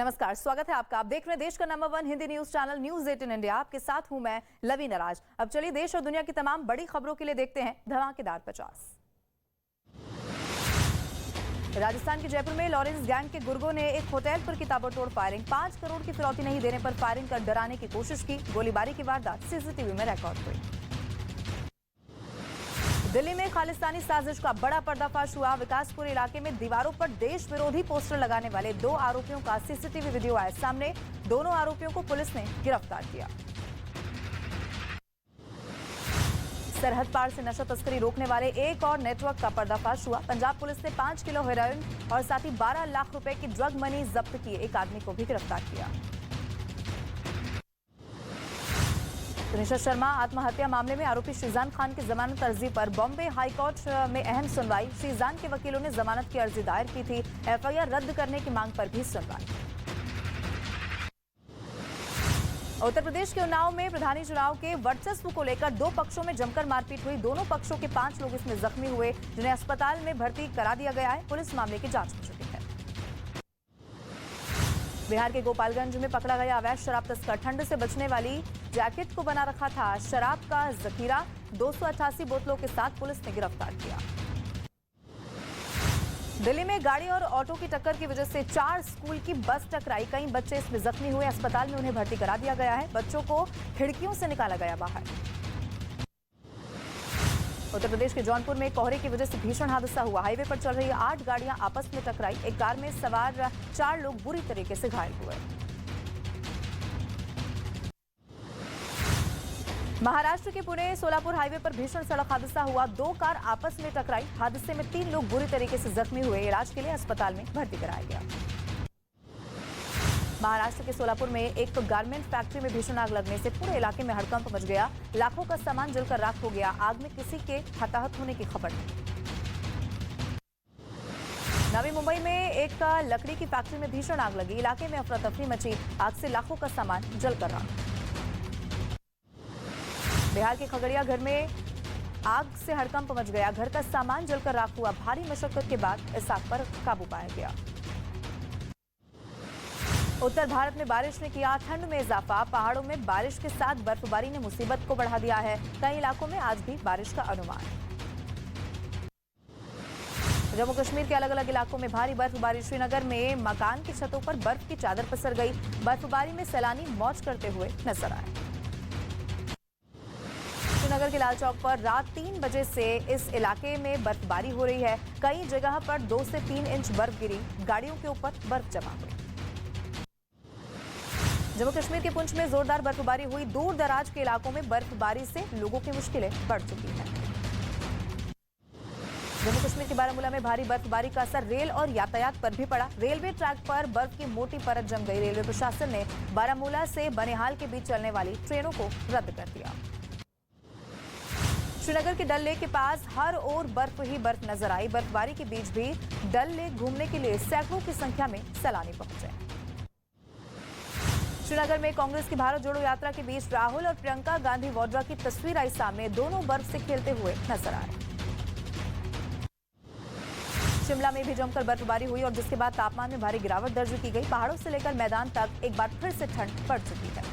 नमस्कार, स्वागत है आपका। आप देख रहे हैं देश का number 1 Hindi news channel news 18 India. आपके साथ हूं मैं लवी नराज। अब चलिए देश और दुनिया की तमाम बड़ी खबरों के लिए देखते हैं धमाकेदार 50। राजस्थान के जयपुर में लॉरेंस गैंग के गुर्गों ने एक होटल पर की ताबड़तोड़ फायरिंग। 5 करोड़ की फिरौती नहीं देने पर फायरिंग कर डराने की कोशिश की। गोलीबारी की वारदात सीसीटीवी में रिकॉर्ड हुई। दिल्ली में खालिस्तानी साजिश का बड़ा पर्दाफाश हुआ। विकासपुर इलाके में दीवारों पर देश विरोधी पोस्टर लगाने वाले 2 आरोपियों का सीसीटीवी वीडियो आया सामने। दोनों आरोपियों को पुलिस ने गिरफ्तार किया। सरहद पार से नशा तस्करी रोकने वाले एक और नेटवर्क का पर्दाफाश हुआ। पंजाब पुलिस ने 5 किलो हेरोइन और साथ ही 12 लाख रुपए की ड्रग मनी जब्त किए। एक आदमी को भी गिरफ्तार किया। तनिषा शर्मा आत्महत्या मामले में आरोपी श्रीजान खान की जमानत अर्जी पर बॉम्बे हाईकोर्ट में अहम सुनवाई। श्रीजान के वकीलों ने जमानत की अर्जी दायर की थी। एफआईआर रद्द करने की मांग पर भी सुनवाई। उत्तर प्रदेश के उन्नाव में प्रधानी चुनाव के वर्चस्व को लेकर 2 पक्षों में जमकर मारपीट हुई। दोनों पक्षों के 5 लोग इसमें जख्मी हुए, जिन्हें अस्पताल में भर्ती करा दिया गया है। पुलिस मामले की जांच कर चुकी है। बिहार के गोपालगंज में पकड़ा गया अवैध शराब तस्कर। ठंड से बचने वाली जैकेट को बना रखा था शराब का जखीरा। 288 बोतलों के साथ पुलिस ने गिरफ्तार किया। दिल्ली में गाड़ी और ऑटो की टक्कर की वजह से 4 स्कूल की बस टकराई। कई बच्चे इसमें जख्मी हुए। अस्पताल में उन्हें भर्ती करा दिया गया है। बच्चों को खिड़कियों से निकाला गया बाहर। उत्तर प्रदेश के जौनपुर में कोहरे की वजह से भीषण हादसा हुआ। हाईवे पर चल रही 8 गाड़ियां आपस में टकराई। एक कार में सवार 4 लोग बुरी तरीके से घायल हुए। महाराष्ट्र के पुणे सोलापुर हाईवे पर भीषण सड़क हादसा हुआ। 2 कार आपस में टकराई। हादसे में 3 लोग बुरी तरीके से जख्मी हुए। इलाज के लिए अस्पताल में भर्ती कराया गया। महाराष्ट्र के सोलापुर में एक गारमेंट फैक्ट्री में भीषण आग लगने से पूरे इलाके में हड़कंप मच गया। लाखों का सामान जलकर राख हो गया। आग में किसी के हताहत होने की खबर नहीं। नवी मुंबई में एक लकड़ी की फैक्ट्री में भीषण आग लगी। इलाके में अफरा तफरी मची। आग से लाखों का सामान जलकर राख। बिहार के खगड़िया घर में आग से हड़कंप मच गया। घर का सामान जलकर राख हुआ। भारी मशक्कत के बाद इस आग पर काबू पाया गया। उत्तर भारत में बारिश ने किया ठंड में इजाफा। पहाड़ों में बारिश के साथ बर्फबारी ने मुसीबत को बढ़ा दिया है। कई इलाकों में आज भी बारिश का अनुमान। जम्मू कश्मीर के अलग अलग इलाकों में भारी बर्फबारी। श्रीनगर में मकान की छतों पर बर्फ की चादर पसर गई। बर्फबारी में सैलानी मौज करते हुए नजर आए। श्रीनगर के लाल चौक पर रात 3 बजे से इस इलाके में बर्फबारी हो रही है। कई जगह पर 2 से 3 इंच बर्फ गिरी। गाड़ियों के ऊपर बर्फ जमा हुई। जम्मू कश्मीर के पुंछ में जोरदार बर्फबारी हुई। दूर दराज के इलाकों में बर्फबारी से लोगों की मुश्किलें बढ़ चुकी हैं। जम्मू कश्मीर के बारामूला में भारी बर्फबारी का असर रेल और यातायात पर भी पड़ा। रेलवे ट्रैक पर बर्फ की मोटी परत जम गई। रेलवे प्रशासन ने बारामूला से बनिहाल के बीच चलने वाली ट्रेनों को रद्द कर दिया। श्रीनगर के डल लेक के पास हर ओर बर्फ ही बर्फ नजर आई। बर्फबारी के बीच भी डल लेक घूमने के लिए सैकड़ों की संख्या में सैलानी पहुंचे। श्रीनगर में कांग्रेस की भारत जोड़ो यात्रा के बीच राहुल और प्रियंका गांधी वाड्रा की तस्वीर आई सामने। दोनों बर्फ से खेलते हुए नजर आए। शिमला में भी जमकर बर्फबारी हुई और जिसके बाद तापमान में भारी गिरावट दर्ज की गई। पहाड़ों से लेकर मैदान तक एक बार फिर से ठंड बढ़ चुकी है।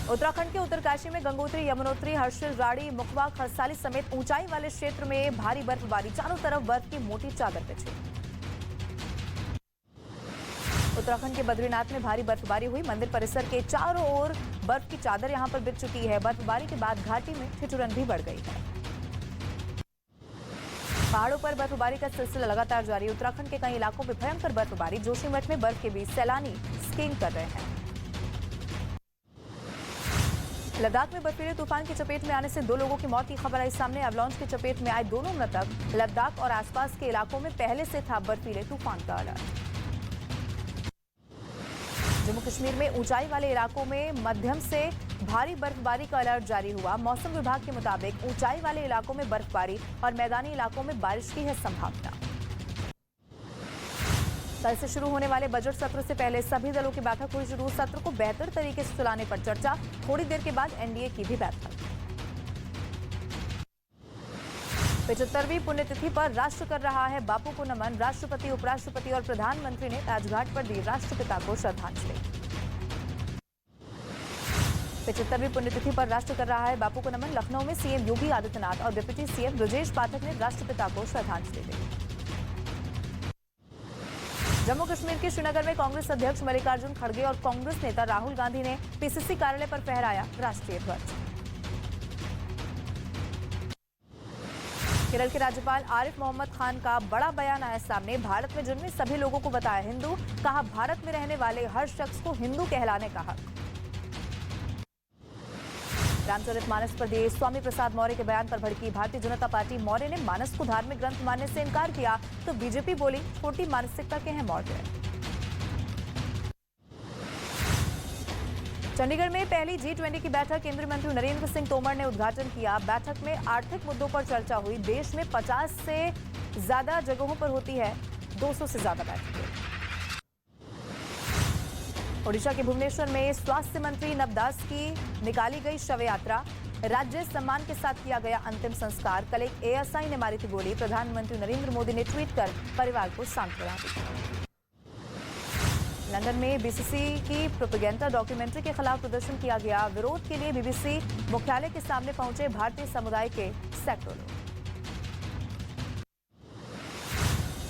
उत्तराखंड के उत्तरकाशी में गंगोत्री, यमुनोत्री, हर्षिल, राड़ी, मुखवा, खरसाली समेत ऊंचाई वाले क्षेत्र में भारी बर्फबारी। चारों तरफ बर्फ की मोटी चादर बिछी। उत्तराखंड के बद्रीनाथ में भारी बर्फबारी हुई। मंदिर परिसर के चारों ओर बर्फ की चादर यहां पर बिछ चुकी है। बर्फबारी के बाद घाटी में ठिठुरन भी बढ़ गई है। पहाड़ों पर बर्फबारी का सिलसिला लगातार जारी। उत्तराखंड के कई इलाकों में भयंकर बर्फबारी। जोशीमठ में बर्फ के बीच सैलानी स्कीइंग कर रहे हैं। लद्दाख में बर्फीले तूफान की चपेट में आने से 2 लोगों की मौत की खबर आई सामने। एवलांच की चपेट में आए दोनों मृतक। लद्दाख और आसपास के इलाकों में पहले से था बर्फीले तूफान का अलर्ट। जम्मू कश्मीर में ऊंचाई वाले इलाकों में मध्यम से भारी बर्फबारी का अलर्ट जारी हुआ। मौसम विभाग के मुताबिक ऊंचाई वाले इलाकों में बर्फबारी और मैदानी इलाकों में बारिश की है संभावना। कल से शुरू होने वाले बजट सत्र से पहले सभी दलों की बैठक हुई शुरू। सत्र को बेहतर तरीके से चलाने पर चर्चा। थोड़ी देर के बाद एनडीए की भी बैठक। 75वीं पुण्यतिथि पर राष्ट्र कर रहा है बापू को नमन। राष्ट्रपति, उपराष्ट्रपति और प्रधानमंत्री ने राजघाट पर दी राष्ट्रपिता को श्रद्धांजलि। 75वीं पुण्यतिथि पर राष्ट्र कर रहा है बापू को नमन। लखनऊ में सीएम योगी आदित्यनाथ और डिप्टी सीएम ब्रजेश पाठक ने राष्ट्रपिता को श्रद्धांजलि दी। जम्मू कश्मीर के श्रीनगर में कांग्रेस अध्यक्ष मल्लिकार्जुन खड़गे और कांग्रेस नेता राहुल गांधी ने पीसीसी कार्यालय पर फहराया राष्ट्रीय ध्वज। केरल के राज्यपाल आरिफ मोहम्मद खान का बड़ा बयान आया सामने। भारत में जन्मे सभी लोगों को बताया हिंदू। कहा, भारत में रहने वाले हर शख्स को हिंदू कहलाने का हक। रामचरितमानस पर दिए स्वामी प्रसाद मौर्य के बयान पर भड़की भारतीय जनता पार्टी। मौर्य ने मानस को धार्मिक ग्रंथ मानने से इनकार किया तो बीजेपी बोली छोटी मानसिकता के हैं मौर्य। चंडीगढ़ में पहली G20 की बैठक केंद्रीय मंत्री नरेंद्र सिंह तोमर ने उद्घाटन किया। बैठक में आर्थिक मुद्दों पर चर्चा हुई। देश में 50 से ज्यादा जगहों पर होती है 200 से ज्यादा बैठकें। ओडिशा के भुवनेश्वर में स्वास्थ्य मंत्री नवदास की निकाली गई शव यात्रा। राज्य सम्मान के साथ किया गया अंतिम संस्कार। कल एक एएसआई ने मारी थी गोली। प्रधानमंत्री नरेंद्र मोदी ने ट्वीट कर परिवार को सांत्वना दी। लंदन में बीसीसी की प्रोपेगेंडा डॉक्यूमेंट्री के खिलाफ प्रदर्शन किया गया। विरोध के लिए बीबीसी मुख्यालय के सामने पहुंचे भारतीय समुदाय के सैकड़ों लोग।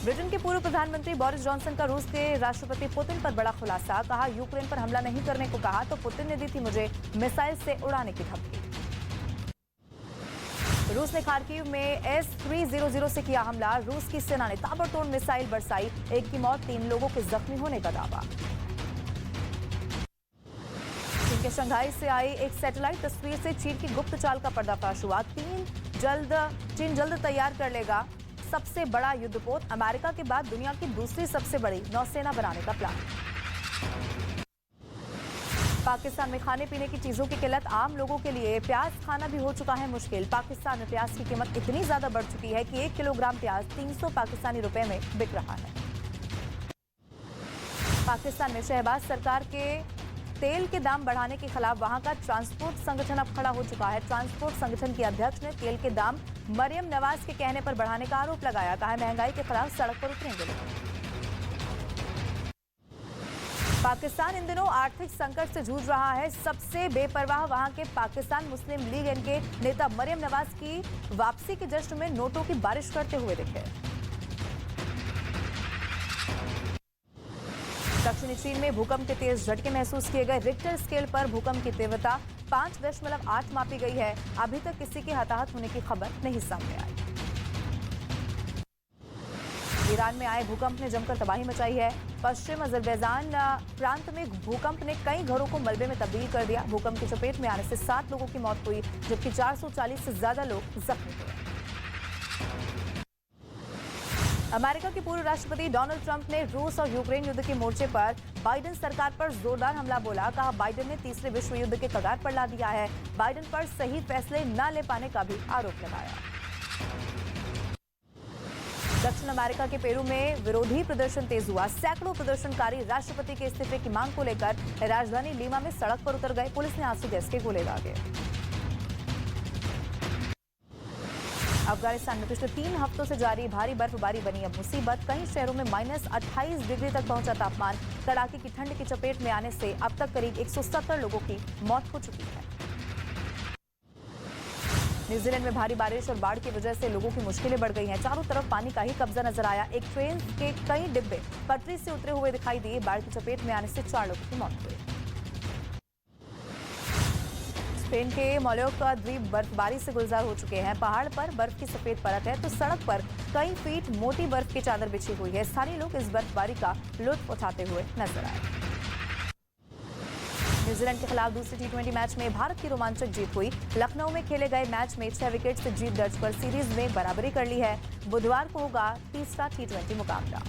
ब्रिटेन के पूर्व प्रधानमंत्री बोरिस जॉनसन का रूस के राष्ट्रपति पुतिन पर बड़ा खुलासा। कहा, यूक्रेन पर हमला नहीं करने को कहा तो पुतिन ने दी थी मुझे मिसाइल से उड़ाने की धमकी। रूस ने खार्किव में S-300 से किया हमला। रूस की सेना ने ताबड़तोड़ मिसाइल बरसाई। एक की मौत, 3 लोगों के जख्मी होने का दावा। चीन के शंघाई से आई एक सैटेलाइट तस्वीर से चीन की गुप्त चाल का पर्दाफाश हुआ। चीन जल्द तैयार कर लेगा सबसे बड़ा युद्धपोत। अमेरिका के बाद दुनिया की दूसरी सबसे बड़ी नौसेना बनाने का प्लान। पाकिस्तान में खाने पीने की चीजों की किल्लत। आम लोगों के लिए प्याज खाना भी हो चुका है मुश्किल। पाकिस्तान में प्याज की कीमत इतनी ज्यादा बढ़ चुकी है कि 1 किलोग्राम प्याज 300 पाकिस्तानी रुपए में बिक रहा है। पाकिस्तान में शहबाज सरकार के तेल के दाम बढ़ाने के खिलाफ वहां का ट्रांसपोर्ट संगठन अब खड़ा हो चुका है। ट्रांसपोर्ट संगठन के अध्यक्ष ने तेल के दाम मरियम नवाज के कहने पर बढ़ाने का आरोप लगाया। कहा, महंगाई के खिलाफ सड़क पर उतरेंगे लोग। पाकिस्तान इन दिनों आर्थिक संकट से जूझ रहा है। सबसे बेपरवाह वहां के पाकिस्तान मुस्लिम लीग के नेता मरियम नवाज की वापसी के जश्न में नोटों की बारिश करते हुए दिखे। दक्षिणी चीन में भूकंप के तेज झटके महसूस किए गए। रिक्टर स्केल पर भूकंप की तीव्रता 5.8 मापी गई है। अभी तक किसी के हताहत होने की खबर नहीं सामने आई। ईरान में आए भूकंप ने जमकर तबाही मचाई है। पश्चिम अजरबैजान प्रांत में भूकंप ने कई घरों को मलबे में तब्दील कर दिया। भूकंप की चपेट में आने से 7 लोगों की मौत हुई, जबकि 440 से ज्यादा लोग जख्मी हुए। अमेरिका के पूर्व राष्ट्रपति डोनाल्ड ट्रंप ने रूस और यूक्रेन युद्ध के मोर्चे पर बाइडेन सरकार पर जोरदार हमला बोला। कहा, बाइडेन ने तीसरे विश्व युद्ध के कगार पर ला दिया है। बाइडेन पर सही फैसले न ले पाने का भी आरोप लगाया। दक्षिण अमेरिका के पेरू में विरोधी प्रदर्शन तेज हुआ। सैकड़ों प्रदर्शनकारी राष्ट्रपति के इस्तीफे की मांग को लेकर राजधानी लीमा में सड़क पर उतर गए। पुलिस ने आंसू गैस के गोले दागे। अफगानिस्तान में पिछले 3 हफ्तों से जारी भारी बर्फबारी बनी अब मुसीबत। कई शहरों में -28 डिग्री तक पहुंचा तापमान। कड़ाके की ठंड की चपेट में आने से अब तक करीब 170 लोगों की मौत हो चुकी है। न्यूजीलैंड में भारी बारिश और बाढ़ की वजह से लोगों की मुश्किलें बढ़ गई हैं। चारों तरफ पानी का ही कब्जा नजर आया। एक ट्रेन के कई डिब्बे पटरी से उतरे हुए दिखाई दिए। बाढ़ की चपेट में आने से 4 लोगों की मौत हुई। स्पेन के मालोर्का द्वीप बर्फबारी से गुलजार हो चुके हैं। पहाड़ पर बर्फ की सफेद परत है तो सड़क पर कई फीट मोटी बर्फ की चादर बिछी हुई है। स्थानीय लोग इस बर्फबारी का लुत्फ उठाते हुए नजर आए। न्यूजीलैंड के खिलाफ दूसरे T20 मैच में भारत की रोमांचक जीत हुई। लखनऊ में खेले गए मैच में 6 विकेट से जीत दर्ज कर सीरीज में बराबरी कर ली है। बुधवार को होगा तीसरा T20 मुकाबला।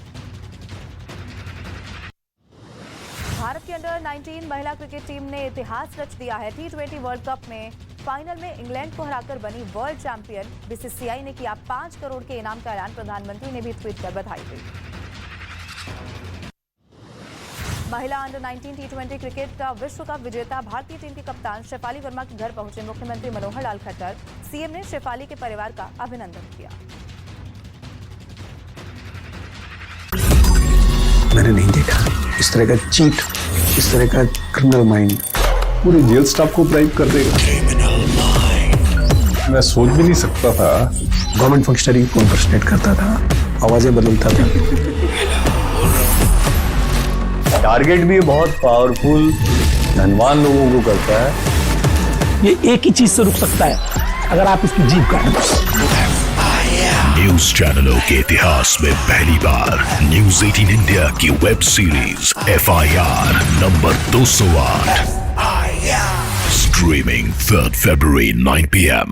भारत की अंडर-19 महिला क्रिकेट टीम ने इतिहास रच दिया है। T20 वर्ल्ड कप में फाइनल में इंग्लैंड को हराकर बनी वर्ल्ड चैंपियन। बीसीसीआई ने किया 5 करोड़ के इनाम का ऐलान। प्रधानमंत्री ने भी ट्वीट कर बधाई दी। महिला अंडर 19 T20 क्रिकेट का विश्व कप विजेता भारतीय टीम के कप्तान शेफाली वर्मा के घर पहुंचे मुख्यमंत्री मनोहर लाल खट्टर। सीएम ने शेफाली के परिवार का अभिनंदन किया। मैंने नहीं देखा इस तरह का चीट, इस तरह का क्रिमिनल माइंड पूरे जेल स्टाफ को ब्राइब कर देगा। मैं सोच भी नहीं सकता था। गवर्नमेंट फंक्शनरी को इम्पर्सनेट करता था, आवाजें बदलता था। टारगेट भी बहुत पावरफुल धनवान लोगों को करता है। ये एक ही चीज से रुक सकता है, अगर आप इसकी जीभ काटें। न्यूज चैनलों के इतिहास में पहली बार न्यूज 18 इंडिया की web series FIR number 208 streaming 3rd February 9 PM